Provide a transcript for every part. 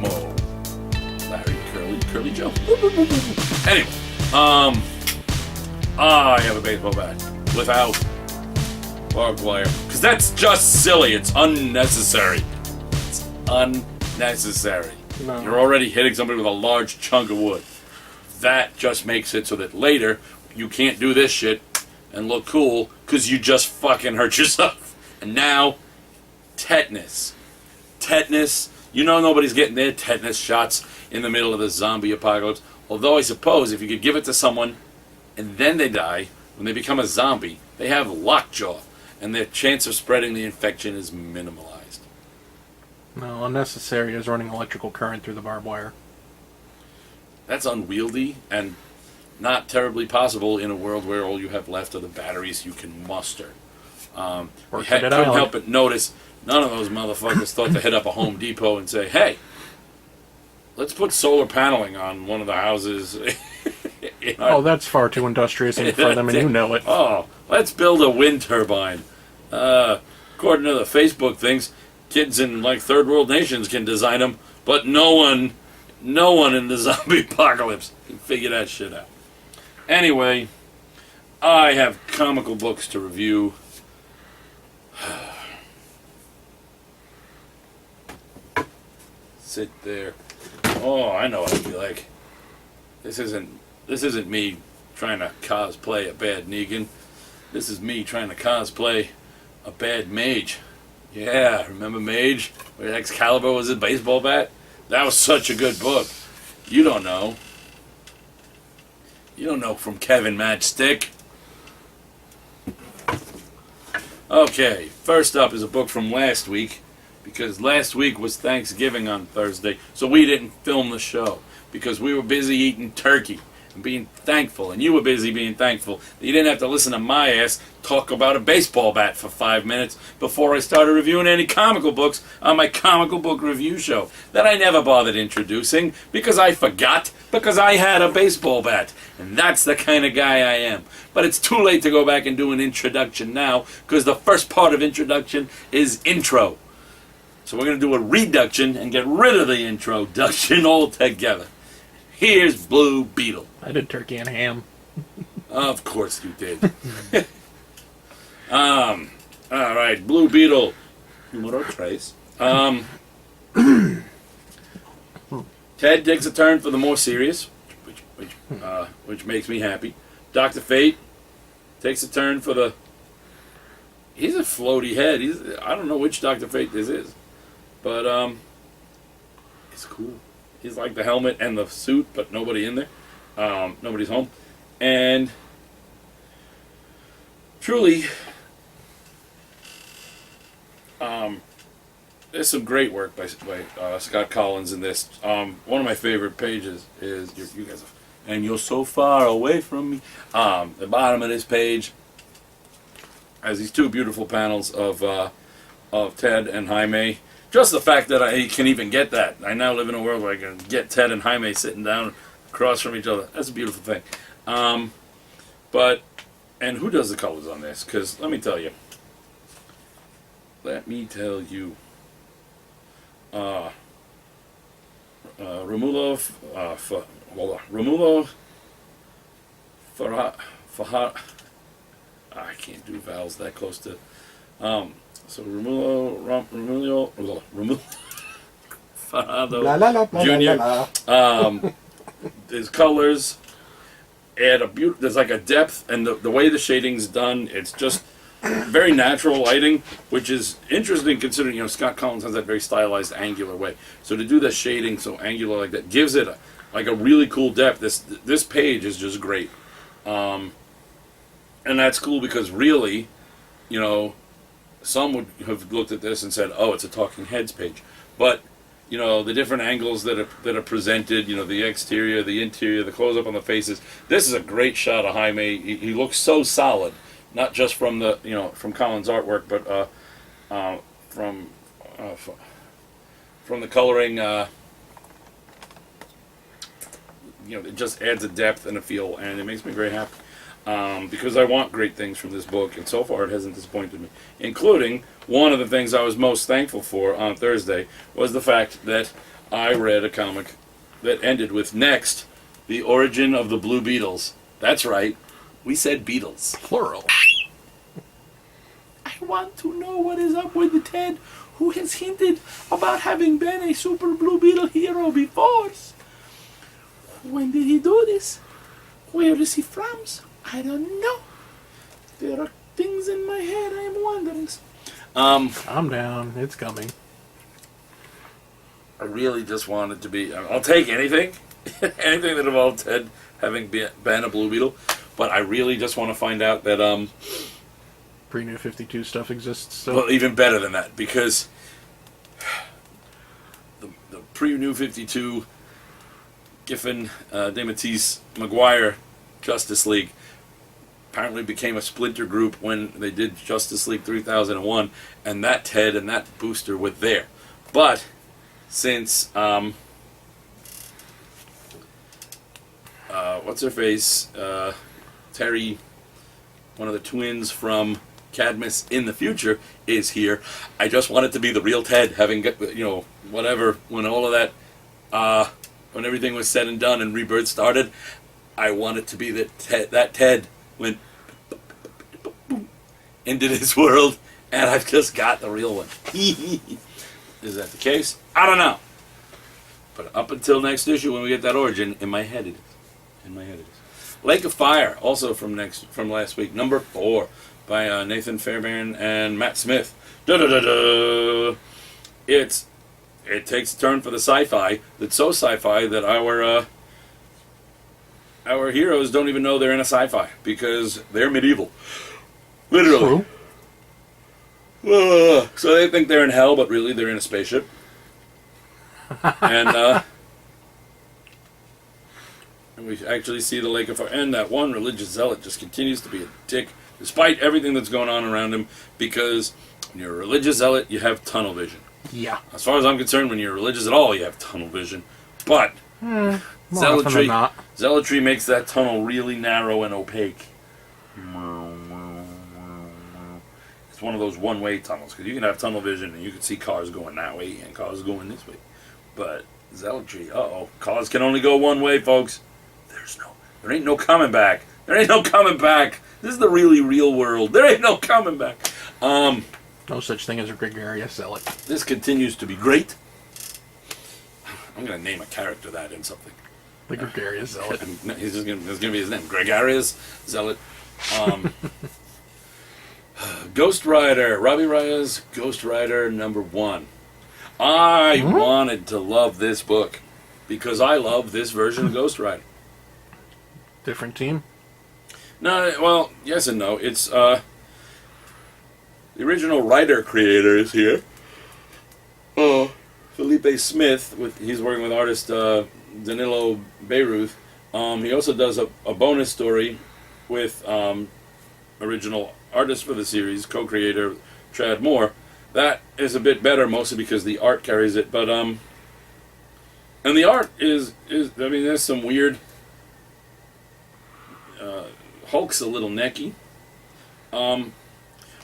Mo. Larry, Curly Joe. Anyway, I have a baseball bat without barbed wire. Because that's just silly. It's unnecessary. It's unnecessary. No. You're already hitting somebody with a large chunk of wood. That just makes it so that later you can't do this shit and look cool because you just fucking hurt yourself. And now, tetanus. Tetanus. You know nobody's getting their tetanus shots in the middle of the zombie apocalypse. Although I suppose if you could give it to someone and then they die, when they become a zombie, they have lockjaw. And their chance of spreading the infection is minimalized. No, unnecessary is running electrical current through the barbed wire. That's unwieldy and not terribly possible in a world where all you have left are the batteries you can muster. Couldn't help but notice none of those motherfuckers thought to hit up a Home Depot and say, hey, let's put solar paneling on one of the houses. Oh, that's far too industrious for them, and you know it. Oh, let's build a wind turbine. According to the Facebook things, kids in like third world nations can design them, but no one in the zombie apocalypse can figure that shit out. Anyway, I have comical books to review. Sit there. Oh, I know what I'd be like. This isn't me trying to cosplay a bad Negan. This is me trying to cosplay a bad mage. Yeah, remember Mage? Where Excalibur was a baseball bat? That was such a good book. You don't know. You don't know from Kevin Matchstick. Okay, first up is a book from last week, because last week was Thanksgiving on Thursday, so we didn't film the show, because we were busy eating turkey and being thankful, and you were busy being thankful that you didn't have to listen to my ass talk about a baseball bat for 5 minutes before I started reviewing any comical books on my comical book review show that I never bothered introducing because I forgot, because I had a baseball bat, and that's the kind of guy I am. But it's too late to go back and do an introduction now, because the first part of introduction is intro. So we're going to do a reduction and get rid of the introduction altogether. Here's Blue Beetle. I did turkey and ham. Of course you did. Alright, Blue Beetle. Numero tres. Ted takes a turn for the more serious, which makes me happy. Dr. Fate takes a turn for the... He's a floaty head. I don't know which Dr. Fate this is. But, it's cool. He's like the helmet and the suit, but nobody in there. Nobody's home. And truly, there's some great work by Scott Collins in this. One of my favorite pages is, you guys, and you're so far away from me. The bottom of this page has these two beautiful panels of Ted and Jaime. Just the fact that I can even get that. I now live in a world where I can get Ted and Jaime sitting down across from each other. That's a beautiful thing. And who does the colors on this? Because let me tell you. Romulo Fajardo. I can't do vowels that close to. So Romulo Fajardo Jr. His colors add a there's like a depth, and the way the shading's done, it's just very natural lighting, which is interesting considering Scott Collins has that very stylized angular way. So to do the shading so angular like that gives it a really cool depth. This page is just great, and that's cool because really, some would have looked at this and said, "Oh, it's a Talking Heads page," but the different angles that are presented, the exterior, the interior, the close up on the faces. This is a great shot of Jaime. He looks so solid, not just from the from Collins' artwork, but from the coloring. It just adds a depth and a feel, and it makes me very happy. because I want great things from this book, and so far it hasn't disappointed me. Including, one of the things I was most thankful for on Thursday was the fact that I read a comic that ended with Next, the origin of the Blue Beetles. That's right, we said Beetles. Plural. I want to know what is up with the Ted who has hinted about having been a Super Blue Beetle hero before. When did he do this? Where is he from? I don't know. There are things in my head I am wondering. Calm down. It's coming. I really just wanted to be... I'll take anything. Anything that involved Ted having been a Blue Beetle. But I really just want to find out that... Pre-New 52 stuff exists still. Well, even better than that. Because... The pre-New 52... Giffen, DeMatteis, Maguire Justice League apparently became a splinter group when they did Justice League 3001, and that Ted and that Booster were there. But since what's her face, Terry, one of the twins from Cadmus in the future, is here, I just want it to be the real Ted, having whatever, when all of that when everything was said and done and Rebirth started, I want it to be that Ted went into this world, and I've just got the real one. Is that the case? I don't know. But up until next issue, when we get that origin, in my head it is. In my head it is. Lake of Fire, also from last week, number 4, by Nathan Fairbairn and Matt Smith. Da-da-da-da! It takes a turn for the sci-fi that's so sci-fi that our heroes don't even know they're in a sci-fi because they're medieval. Literally. So they think they're in hell, but really they're in a spaceship. And we actually see the Lake of Fire. And that one religious zealot just continues to be a dick, despite everything that's going on around him, because when you're a religious zealot, you have tunnel vision. Yeah. As far as I'm concerned, when you're religious at all, you have tunnel vision. But zealotry makes that tunnel really narrow and opaque. It's one of those one-way tunnels, because you can have tunnel vision and you can see cars going that way and cars going this way. But zealotry, cars can only go one way, folks. There ain't no coming back. There ain't no coming back. This is the really real world. There ain't no coming back. No such thing as a gregarious zealot. This continues to be great. I'm going to name a character that in something. The gregarious zealot. That's going to be his name. Gregarious Zealot. Ghost Rider. Robbie Raya's Ghost Rider #1. I wanted to love this book because I love this version of Ghost Rider. Different team? No, well, yes and no. It's the original writer creator is here. Felipe Smith. He's working with artist Danilo Beyruth. He also does a bonus story with original artist for the series, co-creator Chad Moore. That is a bit better, mostly because the art carries it. But and the art is I mean, there's some weird. Hulk's a little necky.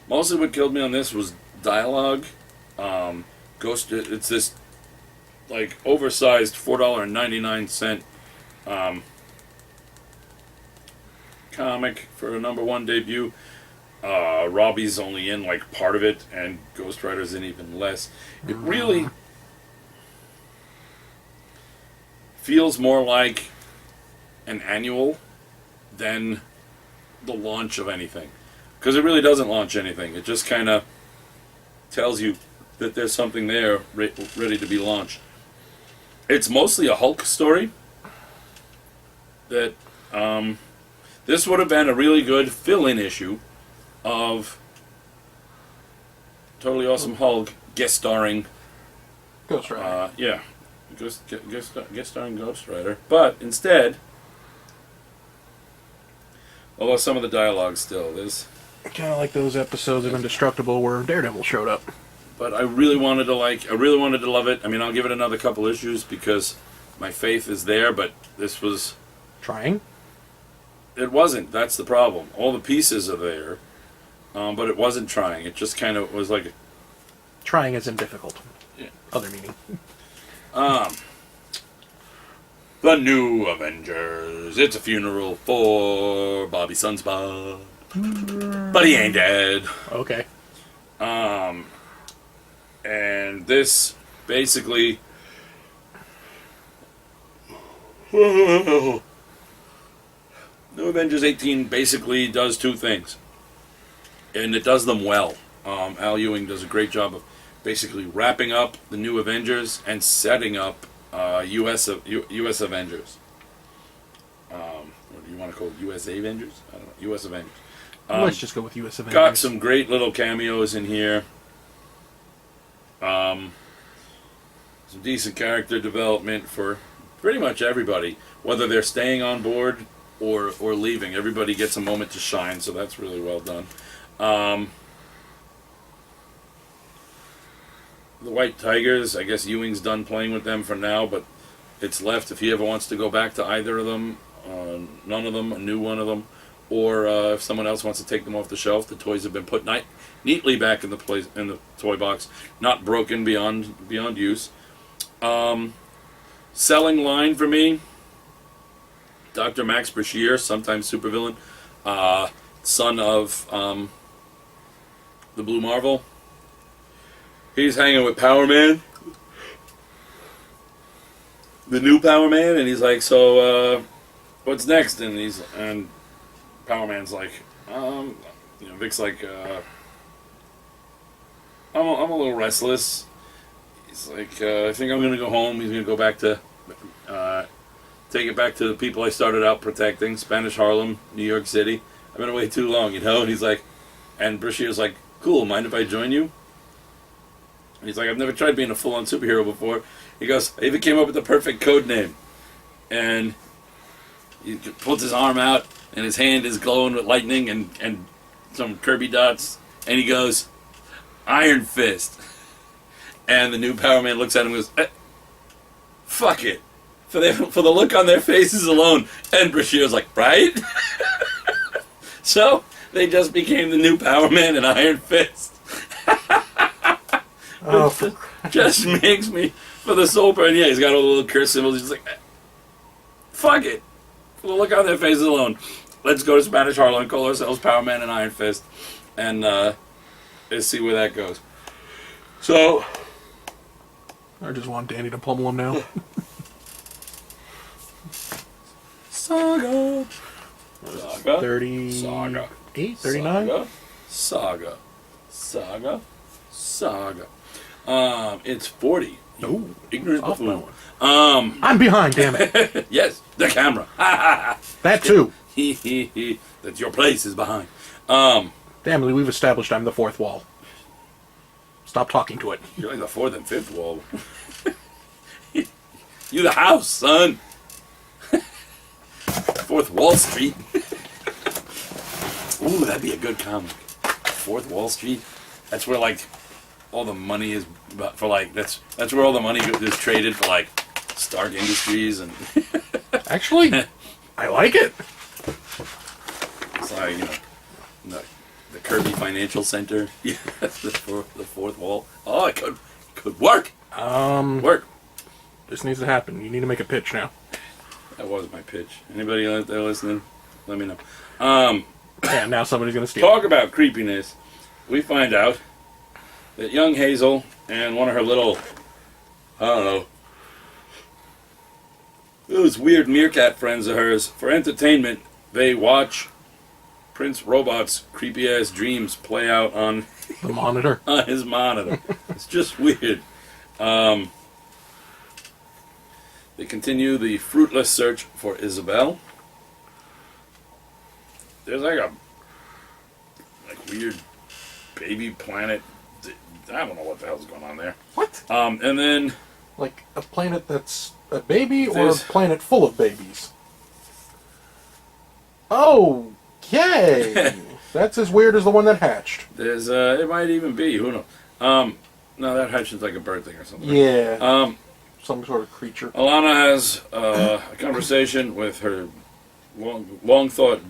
Mostly what killed me on this was dialogue. It's this like oversized $4.99 comic for a #1 debut. Robbie's only in like part of it, and Ghost Rider's in even less. It really feels more like an annual than the launch of anything. Because it really doesn't launch anything. It just kind of tells you that there's something there ready to be launched. It's mostly a Hulk story. That this would have been a really good fill-in issue of Totally Awesome Hulk guest starring Ghost Rider. Guest starring Ghost Rider. But instead, although some of the dialogue still is kind of like those episodes of Indestructible where Daredevil showed up. But I really wanted to love it. I mean, I'll give it another couple issues because my faith is there, but this was... Trying? it wasn't. That's the problem. All the pieces are there, but it wasn't trying. It just kind of was like, Trying isn't difficult. Yeah. Other meaning. the new Avengers. It's a funeral for Bobby Sunspot, but he ain't dead. Okay. And this basically. New Avengers 18 basically does two things, and it does them well. Al Ewing does a great job of basically wrapping up the New Avengers and setting up U.S. Avengers. What do you want to call it? USA Avengers? I don't know. U.S. Avengers. Let's just go with U.S. Avengers. Got some great little cameos in here. Some decent character development for pretty much everybody, whether they're staying on board or leaving. Everybody gets a moment to shine, so that's really well done. The White Tigers, I guess Ewing's done playing with them for now, but it's left if he ever wants to go back to either of them, none of them, a new one of them, or if someone else wants to take them off the shelf. The toys have been put neatly back in the toy box, not broken beyond use. Selling line for me, Dr. Max Brashear, sometimes supervillain, son of the Blue Marvel. He's hanging with Power Man, the new Power Man, and he's like, "So, what's next?" And Power Man's like, Vic's like, I'm a little restless. He's like, I think I'm gonna go home. He's gonna go back to, take it back to the people I started out protecting, Spanish Harlem, New York City. I've been away too long, And he's like, and Brashear's like, "Cool, mind if I join you?" And he's like, "I've never tried being a full-on superhero before." He goes, "I even came up with the perfect code name." And he pulls his arm out, and his hand is glowing with lightning and some Kirby dots. And he goes, "Iron Fist." And the new Power Man looks at him and goes, "Fuck it." For the look on their faces alone. And Brashear's like, "Right?" So they just became the new Power Man and Iron Fist. Just makes me, for the soul burn, yeah, he's got all the little curse symbols. He's like, "Fuck it." For the look on their faces alone. Let's go to Spanish Harlem and call ourselves Power Man and Iron Fist. And let's see where that goes. So, I just want Danny to pummel him now. Saga. 38, Saga. 39? Saga. It's 40. Oh, Ignorant off by buffoon. one. I'm behind, damn it. Yes, the camera. That too. That your place is behind. Damn it, we've established I'm the fourth wall. Stop talking to it. You're like the fourth and fifth wall. You the house, son. Fourth Wall Street. Ooh, that'd be a good comic. Fourth Wall Street. That's where like all the money is for like that's where all the money is traded for like Stark Industries and. Actually, I like it. It's like the Kirby Financial Center. Yeah, the fourth wall. Oh, it could work. Work. This needs to happen. You need to make a pitch now. That was my pitch. Anybody out there listening? Let me know. Yeah, now somebody's gonna steal. Talk about creepiness. We find out that young Hazel and one of her little, I don't know, those weird meerkat friends of hers, for entertainment, they watch Prince Robot's creepy ass dreams play out on The monitor. on his monitor. It's just weird. They continue the fruitless search for Isabel. There's like a weird baby planet. I don't know what the hell's going on there. What? And then Like a planet that's a baby or a There's- planet full of babies? Okay. That's as weird as the one that hatched. there's it might even be, who knows. No, that hatches like a bird thing or something. Yeah. Some sort of creature. Alana has a conversation with her long thought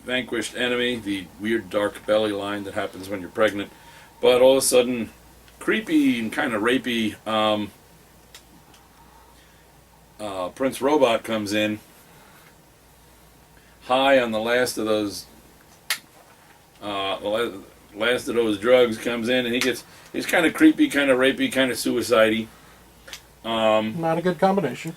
vanquished enemy, the weird dark belly line that happens when you're pregnant. But all of a sudden, creepy and kind of rapey, Prince Robot comes in, high on the last of those, last of those drugs, comes in, and he's kind of creepy, kind of rapey, kind of suicide-y. Not a good combination.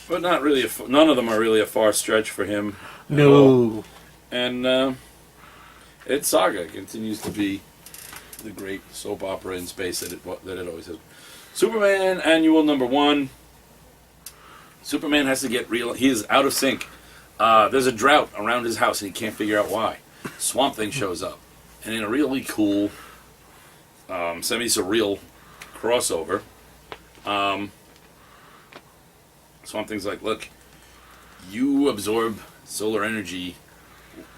But not really. None of them are really a far stretch for him. No. And its saga continues to be the great soap opera in space that it always has. Superman Annual #1. Superman has to get real. He is out of sync. There's a drought around his house, and he can't figure out why. Swamp Thing shows up, and in a really cool, semi-surreal crossover, Swamp Thing's like, look, you absorb solar energy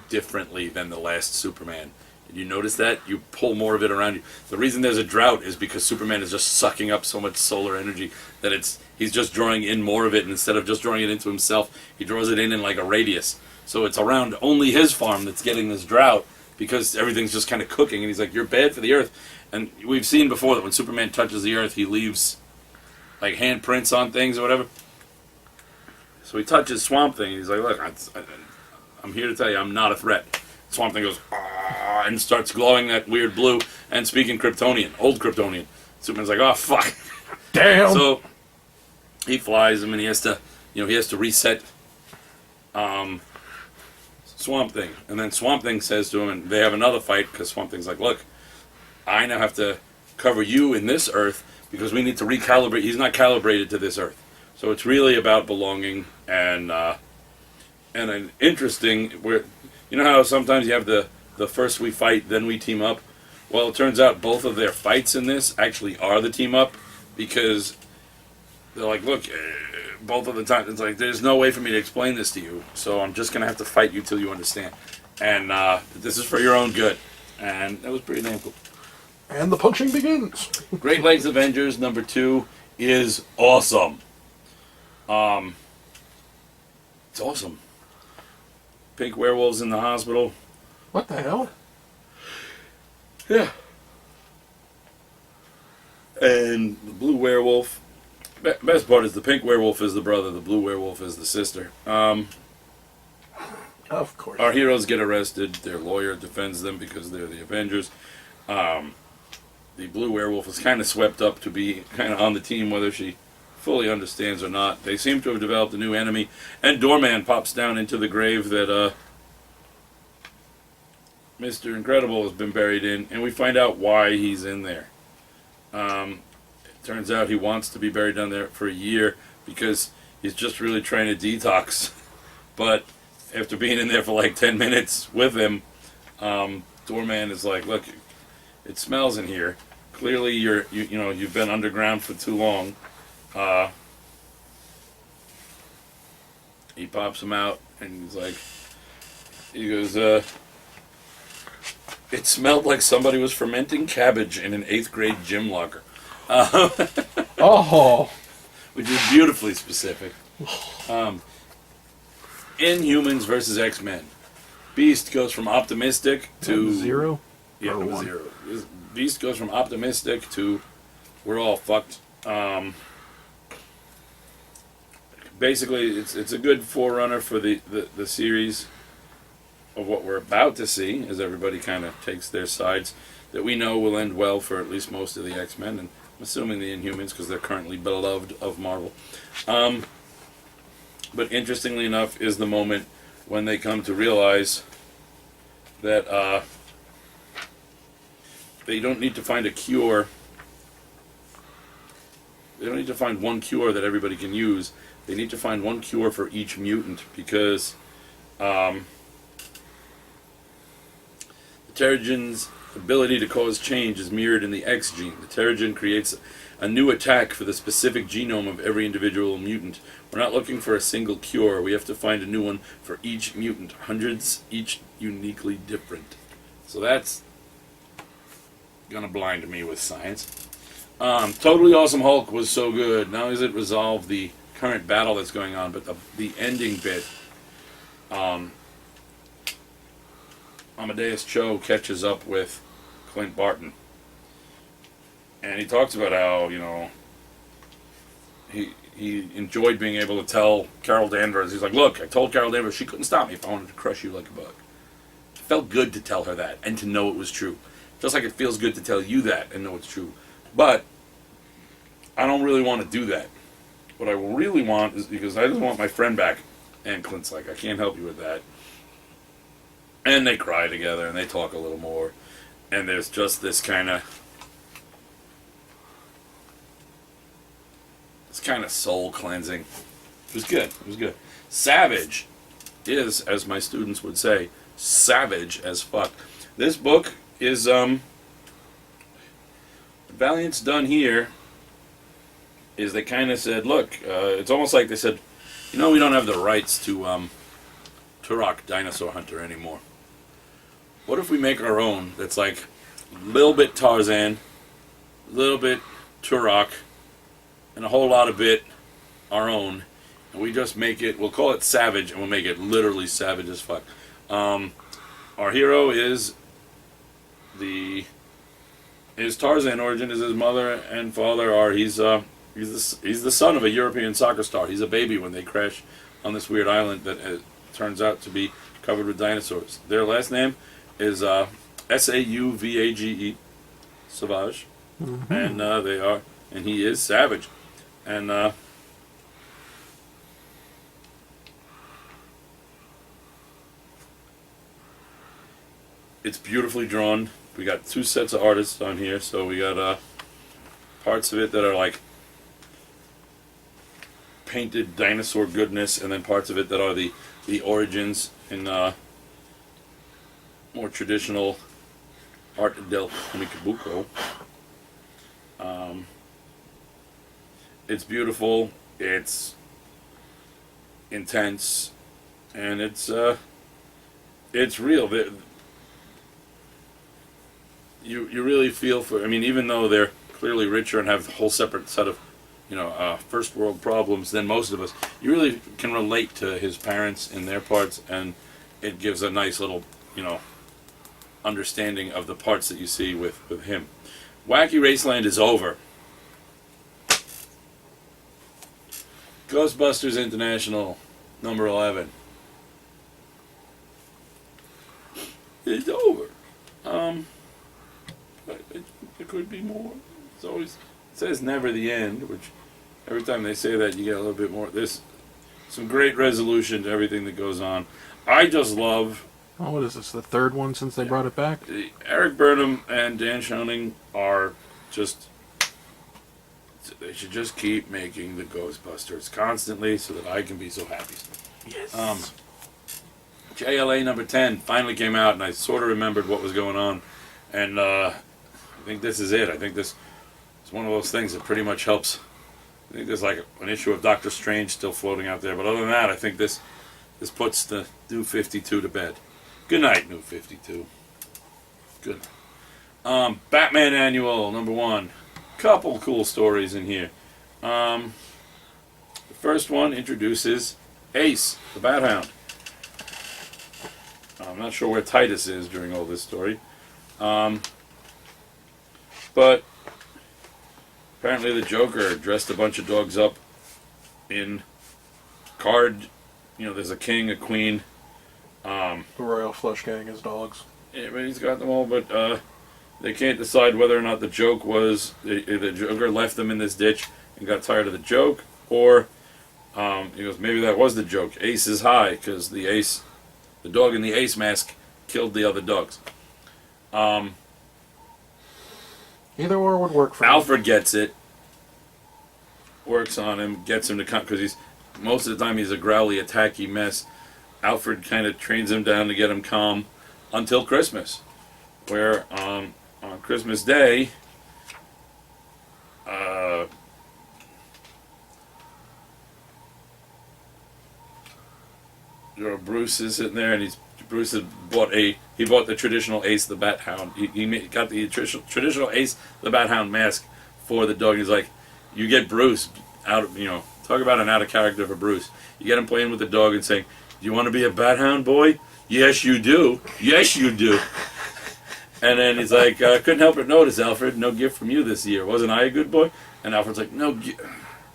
differently than the last Superman. Did you notice that? You pull more of it around you. The reason there's a drought is because Superman is just sucking up so much solar energy that he's just drawing in more of it, and instead of just drawing it into himself, he draws it in like a radius. So it's around only his farm that's getting this drought because everything's just kind of cooking, and he's like, you're bad for the earth. And we've seen before that when Superman touches the earth, he leaves like handprints on things or whatever. So he touches Swamp Thing, and he's like, look, I'm here to tell you I'm not a threat. Swamp Thing goes, ah, and starts glowing that weird blue and speaking Kryptonian, old Kryptonian. Superman's like, oh, fuck. Damn! So he flies him, and he has to reset Swamp Thing. And then Swamp Thing says to him, and they have another fight, because Swamp Thing's like, look, I now have to cover you in this Earth, because we need to recalibrate. He's not calibrated to this Earth. So it's really about belonging and an interesting, where you know how sometimes you have the first we fight, then we team up? Well, it turns out both of their fights in this actually are the team up, because they're like, look, both of the time, it's like, there's no way for me to explain this to you, so I'm just going to have to fight you till you understand. And this is for your own good. And that was pretty damn cool. And the punching begins. Great Lakes Avengers #2 is awesome. It's awesome. Pink werewolves in the hospital. What the hell? Yeah. And the blue werewolf. Best part is the pink werewolf is the brother, the blue werewolf is the sister. Of course. Our heroes get arrested. Their lawyer defends them because they're the Avengers. The blue werewolf is kind of swept up to be kind of on the team, whether she fully understands or not. They seem to have developed a new enemy, and Doorman pops down into the grave that Mr. Incredible has been buried in, and we find out why he's in there. It turns out he wants to be buried down there for a year because he's just really trying to detox. But after being in there for like 10 minutes with him, Doorman is like, look, it smells in here. Clearly you've been underground for too long. He pops him out, and he goes, it smelled like somebody was fermenting cabbage in an 8th grade gym locker. Oh! Which is beautifully specific. Inhumans versus X-Men. Beast goes from optimistic to... Zero? Yeah, Or it was one. 0. Beast goes from optimistic to we're all fucked. Basically, it's a good forerunner for the series of what we're about to see, as everybody kind of takes their sides, that we know will end well for at least most of the X-Men, and I'm assuming the Inhumans, because they're currently beloved of Marvel. But interestingly enough is the moment when they come to realize that they don't need to find a cure. They don't need to find one cure that everybody can use. They need to find one cure for each mutant, because the Terrigen's ability to cause change is mirrored in the X gene. The Terrigen creates a new attack for the specific genome of every individual mutant. We're not looking for a single cure. We have to find a new one for each mutant. Hundreds, each uniquely different. So that's gonna blind me with science. Totally Awesome Hulk was so good. Not only does it resolve the current battle that's going on, but the ending bit, Amadeus Cho catches up with Clint Barton, and he talks about how, you know, he enjoyed being able to tell Carol Danvers. He's like, look, I told Carol Danvers she couldn't stop me if I wanted to crush you like a bug. It felt good to tell her that and to know it was true, just like it feels good to tell you that and know it's true. But I don't really want to do that. What I really want is, because I just want my friend back, and Clint's like, I can't help you with that. And they cry together, and they talk a little more, and there's just this kind of soul cleansing. It was good. It was good. Savage is, as my students would say, savage as fuck. This book is Valiant's done here is they kind of said, look, it's almost like they said, you know, we don't have the rights to Turok Dinosaur Hunter anymore. What if we make our own that's like a little bit Tarzan, a little bit Turok, and a whole lot of it our own, and we just make it, we'll call it Savage, and we'll make it literally savage as fuck. Our hero is his Tarzan origin is his mother and father are, he's the son of a European soccer star. He's a baby when they crash on this weird island that turns out to be covered with dinosaurs. Their last name is Sauvage, Sauvage, and and he is savage, and it's beautifully drawn. We got two sets of artists on here, so we got parts of it that are like painted dinosaur goodness, and then parts of it that are the origins in more traditional art del Komikibuko. It's beautiful, it's intense, and it's real. You really feel for, I mean, even though they're clearly richer and have a whole separate set of, you know, first world problems than most of us, you really can relate to his parents and their parts, and it gives a nice little, you know, understanding of the parts that you see with him. Wacky Raceland is over. Ghostbusters International, number 11. It's over. It could be more. It's always, it says never the end, which every time they say that you get a little bit more. There's some great resolution to everything that goes on. I just love... Oh, what is this, the third one since they brought it back? Eric Burnham and Dan Schoening are just... They should just keep making the Ghostbusters constantly so that I can be so happy. Yes. JLA number 10 finally came out, and I sort of remembered what was going on. And I think this is it. I think this is one of those things that pretty much helps. I think there's like an issue of Doctor Strange still floating out there. But other than that, I think this puts the New 52 to bed. Good night, New 52. Good. Batman Annual, number 1. Couple cool stories in here. The first one introduces Ace, the Bat Hound. I'm not sure where Titus is during all this story. But apparently the Joker dressed a bunch of dogs up in card. You know, there's a king, a queen. The Royal Flush Gang is dogs. Yeah, but he's got them all, but they can't decide whether or not the joke was the Joker left them in this ditch and got tired of the joke, or he goes, maybe that was the joke. Ace is high because the dog in the Ace mask killed the other dogs. Either or would work for me. Alfred gets it, works on him, gets him to come, because he's most of the time he's a growly, attacky mess. Alfred kind of trains him down to get him calm until Christmas, where on Christmas Day, Bruce is sitting there, and Bruce had bought the traditional Ace the Bat Hound. He got the traditional Ace the Bat Hound mask for the dog. He's like, you get Bruce out of, Talk about an out of character for Bruce. You get him playing with the dog and saying, "Do you want to be a bat hound, boy? Yes, you do. Yes, you do." And then he's like, "Couldn't help but notice, Alfred. No gift from you this year. Wasn't I a good boy?" And Alfred's like, "No." No.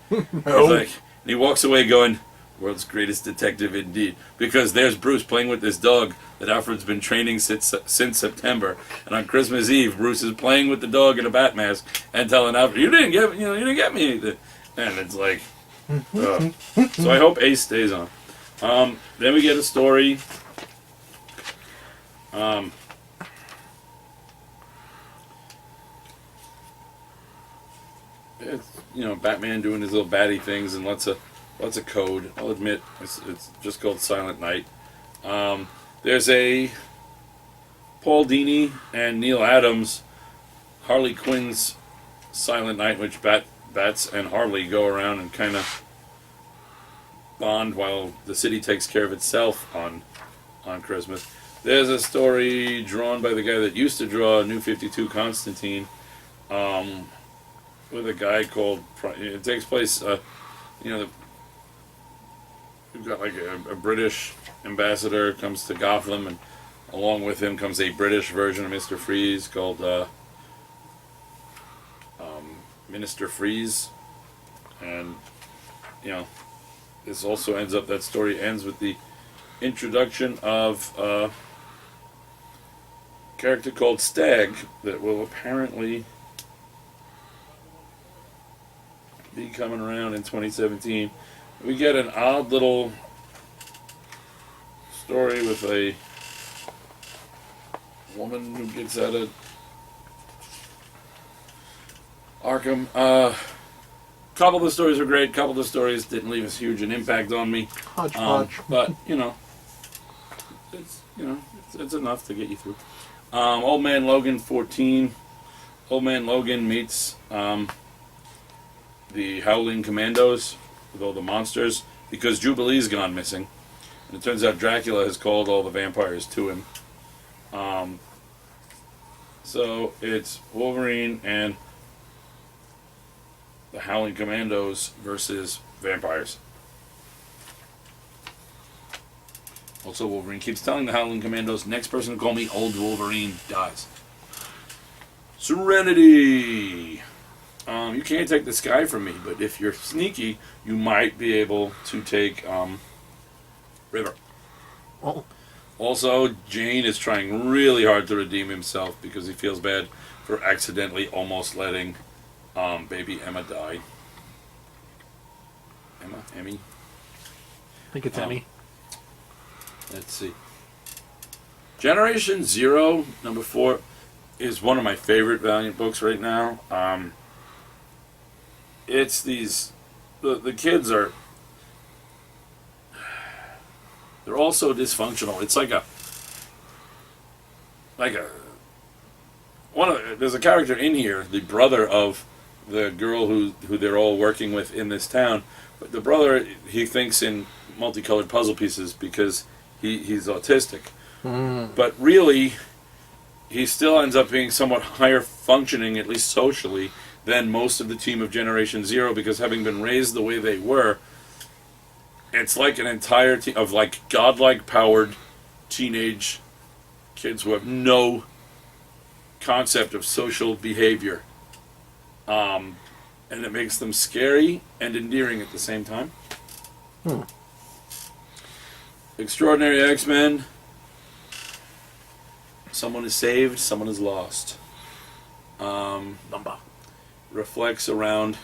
He's like, and he walks away going, "World's greatest detective indeed." Because there's Bruce playing with this dog that Alfred's been training since September. And on Christmas Eve, Bruce is playing with the dog in a bat mask and telling Alfred, you didn't get me anything." And it's like, so I hope Ace stays on. Then we get a story. It's, Batman doing his little batty things and lots of code. I'll admit, it's just called Silent Night. There's a Paul Dini and Neil Adams Harley Quinn's Silent Night, in which Bats and Harley go around and kind of bond while the city takes care of itself on Christmas. There's a story drawn by the guy that used to draw New 52 Constantine, with a guy called. It takes place, we've got like a British ambassador comes to Gotham, and along with him comes a British version of Mr. Freeze called Minister Freeze, and this also ends up. That story ends with the introduction of a character called Stag that will apparently be coming around in 2017. We get an odd little story with a woman who gets out of Arkham. Couple of the stories were great. Couple of the stories didn't leave as huge an impact on me. Hodgepodge. But it's enough to get you through. Old Man Logan 14. Old Man Logan meets the Howling Commandos with all the monsters because Jubilee's gone missing, and it turns out Dracula has called all the vampires to him. So it's Wolverine and the Howling Commandos versus vampires. Also, Wolverine keeps telling the Howling Commandos, next person to call me Old Wolverine dies. Serenity! You can't take the sky from me, but if you're sneaky, you might be able to take River. Oh. Also, Jane is trying really hard to redeem himself because he feels bad for accidentally almost letting baby Emma die. Emmy? I think it's Emmy. Let's see. Generation Zero, number 4, is one of my favorite Valiant books right now. It's these... The kids are... They're all so dysfunctional. It's there's a character in here, the brother of the girl who they're all working with in this town. But the brother, he thinks in multicolored puzzle pieces because he's autistic. But really, he still ends up being somewhat higher functioning, at least socially, than most of the team of Generation Zero, because having been raised the way they were, it's like an entire team of godlike powered teenage kids who have no concept of social behavior. And it makes them scary and endearing at the same time. Extraordinary X-Men. Someone is saved, someone is lost. Number. Reflects around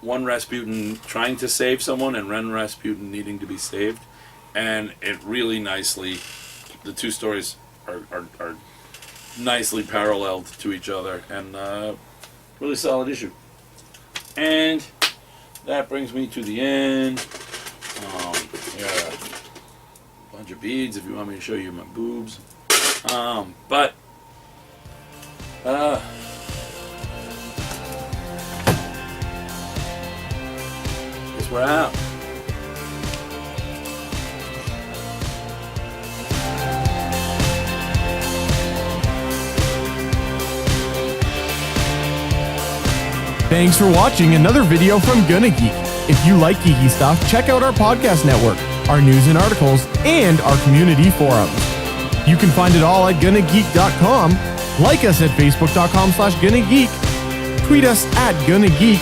one Rasputin trying to save someone and Ren Rasputin needing to be saved. And it really nicely, the two stories are nicely paralleled to each other, and really solid issue. And that brings me to the end. Yeah, a bunch of beads if you want me to show you my boobs. But guess we're out. Thanks for watching another video from Gonna Geek. If you like geeky stuff, check out our podcast network, our news and articles, and our community forums. You can find it all at gonnageek.com. Like us at facebook.com/gonnageek. Tweet us at gonnageek.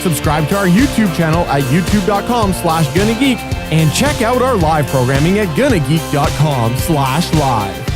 Subscribe to our YouTube channel at youtube.com/gonnageek. And check out our live programming at gonnageek.com/live.